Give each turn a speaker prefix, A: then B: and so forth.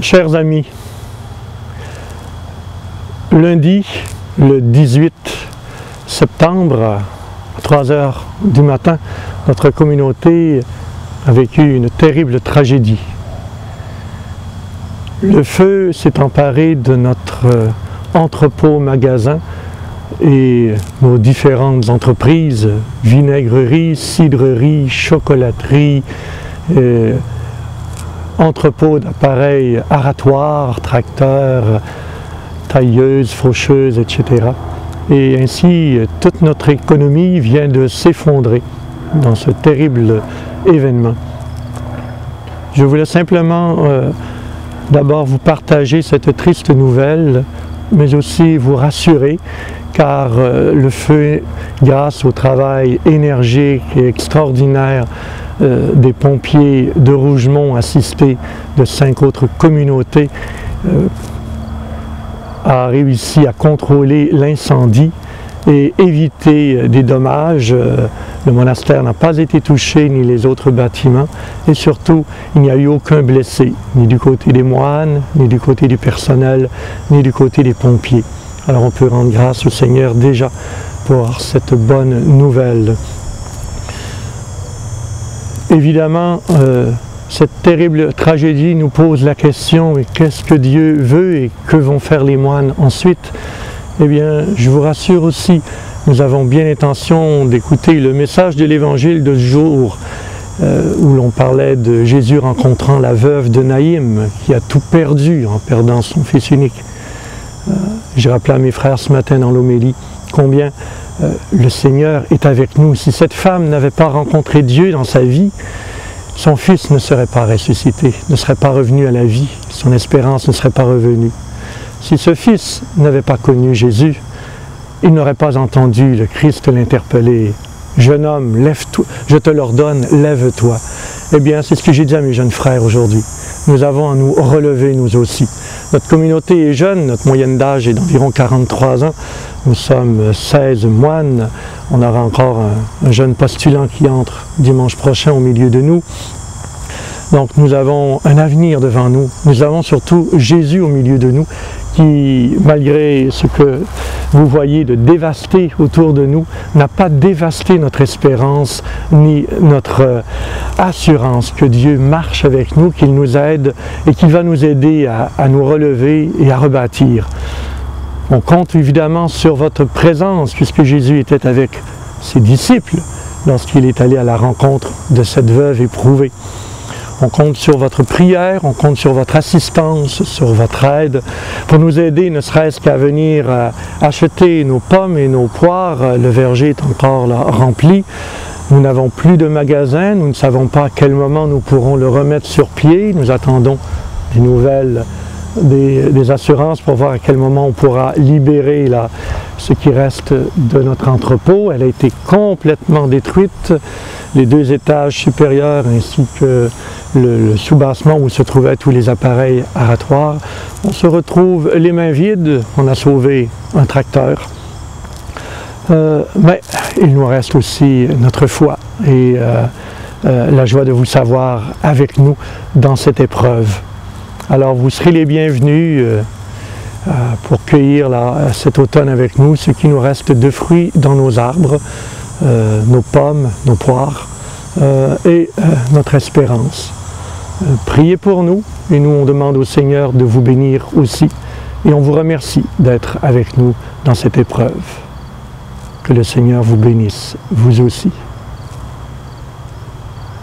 A: Chers amis, lundi, le 18 septembre, à 3 heures du matin, notre communauté a vécu une terrible tragédie. Le feu s'est emparé de notre entrepôt-magasin et nos différentes entreprises, vinaigrerie, cidrerie, chocolaterie, entrepôt d'appareils aratoires, tracteurs, tailleuses, faucheuses, etc. Et ainsi, toute notre économie vient de s'effondrer dans ce terrible événement. Je voulais simplement d'abord vous partager cette triste nouvelle, mais aussi vous rassurer, car le feu, grâce au travail énergique et extraordinaire des pompiers de Rougemont, assistés de 5 autres communautés, a réussi à contrôler l'incendie et éviter des dommages. Le monastère n'a pas été touché, ni les autres bâtiments, et surtout, il n'y a eu aucun blessé, ni du côté des moines, ni du côté du personnel, ni du côté des pompiers. Alors on peut rendre grâce au Seigneur déjà pour cette bonne nouvelle. Évidemment, cette terrible tragédie nous pose la question, qu'est-ce que Dieu veut et que vont faire les moines ensuite? Eh bien, je vous rassure aussi, nous avons bien l'intention d'écouter le message de l'Évangile de ce jour, où l'on parlait de Jésus rencontrant la veuve de Naïm, qui a tout perdu en perdant son fils unique. J'ai rappelé à mes frères ce matin dans l'homélie combien le Seigneur est avec nous. Si cette femme n'avait pas rencontré Dieu dans sa vie, son fils ne serait pas ressuscité, ne serait pas revenu à la vie, son espérance ne serait pas revenue. Si ce fils n'avait pas connu Jésus, il n'aurait pas entendu le Christ l'interpeller. « Jeune homme, lève-toi, je te l'ordonne, lève-toi. » Eh bien, c'est ce que j'ai dit à mes jeunes frères aujourd'hui. Nous avons à nous relever, nous aussi. Notre communauté est jeune, notre moyenne d'âge est d'environ 43 ans. Nous sommes 16 moines. On aura encore un jeune postulant qui entre dimanche prochain au milieu de nous. Donc nous avons un avenir devant nous. Nous avons surtout Jésus au milieu de nous qui, malgré ce que vous voyez de dévasté autour de nous, n'a pas dévasté notre espérance ni notre assurance que Dieu marche avec nous, qu'il nous aide et qu'il va nous aider à nous relever et à rebâtir. On compte évidemment sur votre présence puisque Jésus était avec ses disciples lorsqu'il est allé à la rencontre de cette veuve éprouvée. On compte sur votre prière, on compte sur votre assistance, sur votre aide pour nous aider, ne serait-ce qu'à venir acheter nos pommes et nos poires. Le verger est encore là, rempli. Nous n'avons plus de magasin, nous ne savons pas à quel moment nous pourrons le remettre sur pied. Nous attendons des nouvelles des assurances pour voir à quel moment on pourra libérer ce qui reste de notre entrepôt. Elle a été complètement détruite, les 2 étages supérieurs ainsi que le sous-bassement où se trouvaient tous les appareils aratoires. On se retrouve les mains vides, on a sauvé un tracteur. Mais il nous reste aussi notre foi et la joie de vous savoir avec nous dans cette épreuve. Alors vous serez les bienvenus pour cueillir cet automne avec nous ce qui nous reste de fruits dans nos arbres, nos pommes, nos poires et notre espérance. Priez pour nous et nous on demande au Seigneur de vous bénir aussi et on vous remercie d'être avec nous dans cette épreuve. Que le Seigneur vous bénisse, vous aussi.